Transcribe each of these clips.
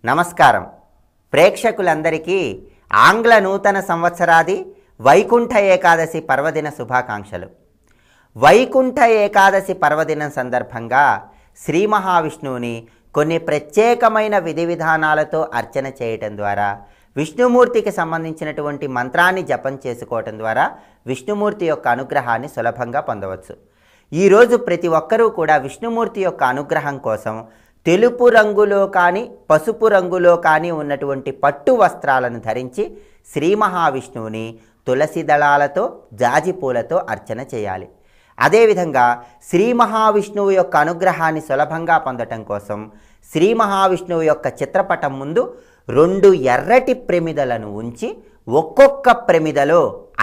నమస్కారం ప్రేక్షకులందరికీ ఆంగ్ల నూతన సంవత్సరాది వైకుంఠ ఏకాదశి పర్వదిన శుభాకాంక్షలు. వైకుంఠ ఏకాదశి పర్వదినం సందర్భంగా శ్రీ మహావిష్ణువుని కొన్ని ప్రత్యేకమైన విధి విధానాలతో అర్చన చేయటం ద్వారా, విష్ణుమూర్తికి సంబంధించినటువంటి మంత్రాన్ని జపం చేసుకోవటం ద్వారా విష్ణుమూర్తి యొక్క అనుగ్రహాన్ని సులభంగా పొందవచ్చు. ఈరోజు ప్రతి ఒక్కరూ కూడా విష్ణుమూర్తి యొక్క అనుగ్రహం కోసం తెలుపు రంగులో కానీ పసుపు రంగులో కానీ ఉన్నటువంటి పట్టు వస్త్రాలను ధరించి శ్రీ మహావిష్ణువుని తులసి దళాలతో జాజి పూలతో అర్చన చేయాలి. అదేవిధంగా శ్రీ మహావిష్ణువు యొక్క అనుగ్రహాన్ని సులభంగా పొందటం కోసం శ్రీ మహావిష్ణువు యొక్క చిత్రపటం ముందు 2 ఎర్రటి ప్రమిదలను ఉంచి ఒక్కొక్క ప్రమిదలో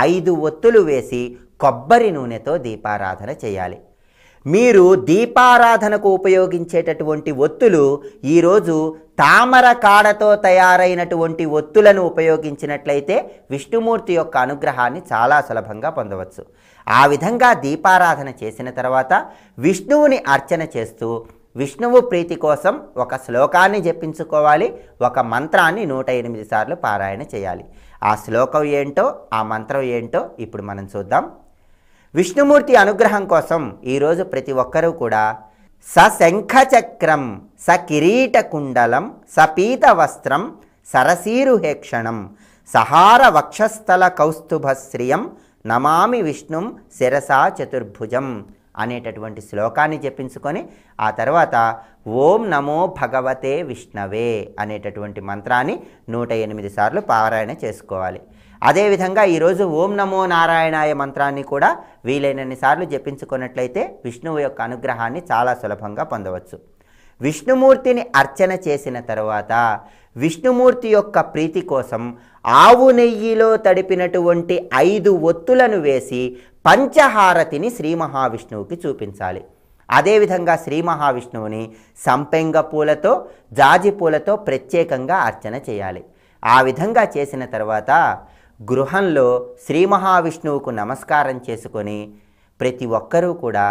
5 ఒత్తులు వేసి కొబ్బరి నూనెతో దీపారాధన చేయాలి. మీరు దీపారాధనకు ఉపయోగించేటటువంటి ఒత్తులు ఈరోజు తామర కాడతో తయారైనటువంటి ఒత్తులను ఉపయోగించినట్లయితే విష్ణుమూర్తి యొక్క అనుగ్రహాన్ని చాలా సులభంగా పొందవచ్చు. ఆ విధంగా దీపారాధన చేసిన తర్వాత విష్ణువుని అర్చన చేస్తూ విష్ణువు ప్రీతి కోసం ఒక శ్లోకాన్ని జపించుకోవాలి. ఒక మంత్రాన్ని 108 సార్లు పారాయణ చేయాలి. ఆ శ్లోకం ఏంటో, ఆ మంత్రం ఏంటో ఇప్పుడు మనం చూద్దాం. విష్ణుమూర్తి అనుగ్రహం కోసం ఈరోజు ప్రతి ఒక్కరూ కూడా శంఖచక్రం కిరీటకుండలం పీత వస్త్రం సరసీరుహేక్షణం సహార వక్షస్థల కౌస్తుభశ్రియం నమామి విష్ణుం శిరసా చతుర్భుజం అనేటటువంటి శ్లోకాన్ని జపించుకొని ఆ తర్వాత ఓం నమో భగవతే విష్ణవే అనేటటువంటి మంత్రాన్ని 108 సార్లు పారాయణ చేసుకోవాలి. అదేవిధంగా ఈరోజు ఓం నమో నారాయణాయ మంత్రాన్ని కూడా వీలైనన్ని సార్లు జపించుకున్నట్లయితే విష్ణువు యొక్క అనుగ్రహాన్ని చాలా సులభంగా పొందవచ్చు. విష్ణుమూర్తిని అర్చన చేసిన తర్వాత విష్ణుమూర్తి యొక్క ప్రీతి కోసం ఆవు నెయ్యిలో తడిపినటువంటి 5 ఒత్తులను వేసి పంచహారతిని శ్రీ మహావిష్ణువుకి చూపించాలి. అదేవిధంగా శ్రీ మహావిష్ణువుని సంపెంగ పూలతో జాజి పూలతో ప్రత్యేకంగా అర్చన చేయాలి. ఆ విధంగా చేసిన తర్వాత గృహంలో శ్రీ మహావిష్ణువుకు నమస్కారం చేసుకొని ప్రతి ఒక్కరూ కూడా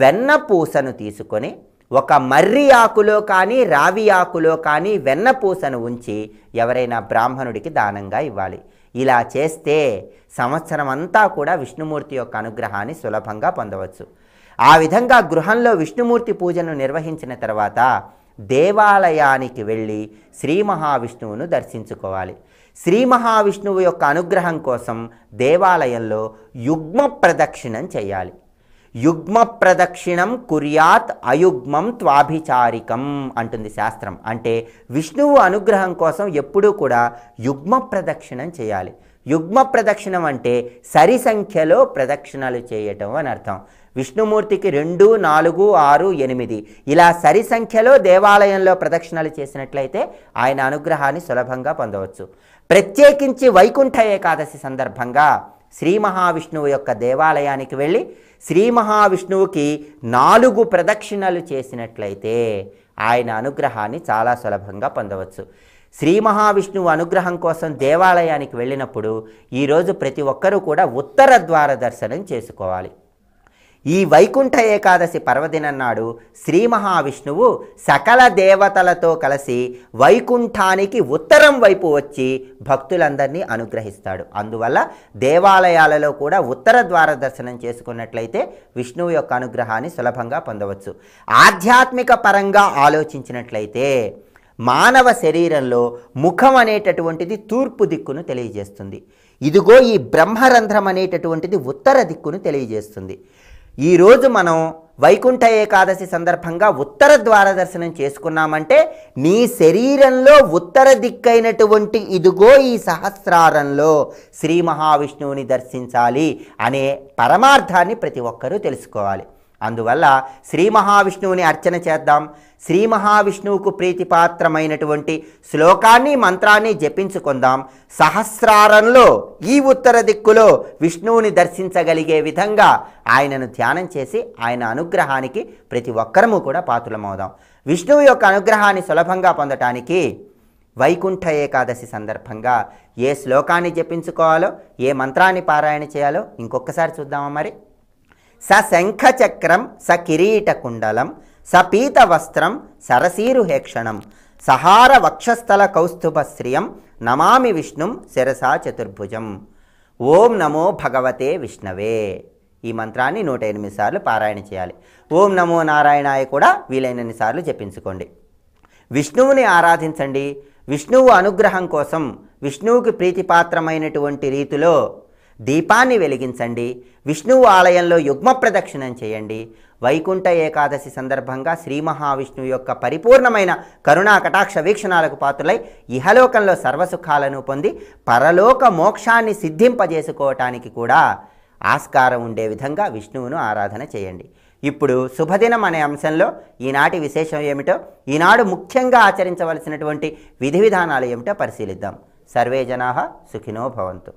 వెన్న పూసను తీసుకొని ఒక మర్రి ఆకులో కానీ రావి ఆకులో కానీ వెన్న పూసను ఉంచి ఎవరైనా బ్రాహ్మణుడికి దానంగా ఇవ్వాలి. ఇలా చేస్తే సంవత్సరం అంతా కూడా విష్ణుమూర్తి యొక్క అనుగ్రహాన్ని సులభంగా పొందవచ్చు. ఆ విధంగా గృహంలో విష్ణుమూర్తి పూజను నిర్వహించిన తర్వాత దేవాలయానికి వెళ్ళి శ్రీ మహావిష్ణువును దర్శించుకోవాలి. శ్రీ మహావిష్ణువు యొక్క అనుగ్రహం కోసం దేవాలయంలో యుగ్మ ప్రదక్షిణం చేయాలి. యుగ్మ ప్రదక్షిణం కుర్యాత్ అయుగ్మం త్వాభిచారికం అంటుంది శాస్త్రం. అంటే విష్ణువు అనుగ్రహం కోసం ఎప్పుడూ కూడా యుగ్మ ప్రదక్షిణం చేయాలి. యుగ్మ ప్రదక్షిణం అంటే సరి సంఖ్యలో ప్రదక్షిణలు చేయటం అని అర్థం. విష్ణుమూర్తికి 2, 4, 6, 8 ఇలా సరి సంఖ్యలో దేవాలయంలో ప్రదక్షిణలు చేసినట్లయితే ఆయన అనుగ్రహాన్ని సులభంగా పొందవచ్చు. ప్రత్యేకించి వైకుంఠ ఏకాదశి సందర్భంగా శ్రీ మహావిష్ణువు యొక్క దేవాలయానికి వెళ్ళి శ్రీ మహావిష్ణువుకి 4 ప్రదక్షిణలు చేసినట్లయితే ఆయన అనుగ్రహాన్ని చాలా సులభంగా పొందవచ్చు. శ్రీ మహావిష్ణువు అనుగ్రహం కోసం దేవాలయానికి వెళ్ళినప్పుడు ఈరోజు ప్రతి ఒక్కరూ కూడా ఉత్తర ద్వార దర్శనం చేసుకోవాలి. ఈ వైకుంఠ ఏకాదశి పర్వదినం నాడు శ్రీ మహావిష్ణువు సకల దేవతలతో కలిసి వైకుంఠానికి ఉత్తరం వైపు వచ్చి భక్తులందరినీ అనుగ్రహిస్తాడు. అందువల్ల దేవాలయాలలో కూడా ఉత్తర ద్వార దర్శనం చేసుకున్నట్లయితే విష్ణువు యొక్క అనుగ్రహాన్ని సులభంగా పొందవచ్చు. ఆధ్యాత్మిక పరంగా ఆలోచించినట్లయితే మానవ శరీరంలో ముఖం అనేటటువంటిది తూర్పు దిక్కును తెలియజేస్తుంది. ఇదిగో ఈ బ్రహ్మరంధ్రం అనేటటువంటిది ఉత్తర దిక్కును తెలియజేస్తుంది. ఈరోజు మనం వైకుంఠ ఏకాదశి సందర్భంగా ఉత్తర ద్వార దర్శనం చేసుకున్నామంటే నీ శరీరంలో ఉత్తర దిక్కైనటువంటి ఇదిగో ఈ సహస్రారంలో శ్రీ మహావిష్ణువుని దర్శించాలి అనే పరమార్థాన్ని ప్రతి ఒక్కరూ తెలుసుకోవాలి. అందువల్ల శ్రీ మహావిష్ణువుని అర్చన చేద్దాం. శ్రీ మహావిష్ణువుకు ప్రీతిపాత్రమైనటువంటి శ్లోకాన్ని మంత్రాన్ని జపించుకుందాం. సహస్రారంలో ఈ ఉత్తర దిక్కులో విష్ణువుని దర్శించగలిగే విధంగా ఆయనను ధ్యానం చేసి ఆయన అనుగ్రహానికి ప్రతి ఒక్కరము కూడా పాత్రులమవుదాం. విష్ణువు యొక్క అనుగ్రహాన్ని సులభంగా పొందటానికి వైకుంఠ ఏకాదశి సందర్భంగా ఏ శ్లోకాన్ని జపించుకోవాలో, ఏ మంత్రాన్ని పారాయణ చేయాలో ఇంకొకసారి చూద్దామా మరి. శంఖచక్రం కిరీటకుండలం పీత వస్త్రం సరసీరుహేక్షణం సహార వక్షస్థల కౌస్తుభ శ్రియం నమామి విష్ణుం శిరసా చతుర్భుజం. ఓం నమో భగవతే విష్ణవే. ఈ మంత్రాన్ని 108 సార్లు పారాయణ చేయాలి. ఓం నమో నారాయణాయ కూడా వీలైనన్ని సార్లు జపించుకోండి. విష్ణువుని ఆరాధించండి. విష్ణువు అనుగ్రహం కోసం విష్ణువుకి ప్రీతిపాత్రమైనటువంటి రీతిలో దీపాన్ని వెలిగించండి. విష్ణువు ఆలయంలో యుగ్మ ప్రదక్షిణం చేయండి. వైకుంఠ ఏకాదశి సందర్భంగా శ్రీ మహావిష్ణువు యొక్క పరిపూర్ణమైన కరుణా కటాక్ష వీక్షణాలకు పాత్రులై ఇహలోకంలో సర్వసుఖాలను పొంది పరలోక మోక్షాన్ని సిద్ధింపజేసుకోవటానికి కూడా ఆస్కారం ఉండే విధంగా విష్ణువును ఆరాధన చేయండి. ఇప్పుడు శుభదినం అనే అంశంలో ఈనాటి విశేషం ఏమిటో, ఈనాడు ముఖ్యంగా ఆచరించవలసినటువంటి విధి విధానాలు ఏమిటో పరిశీలిద్దాం. సర్వే జనాః సుఖినో భవంతు.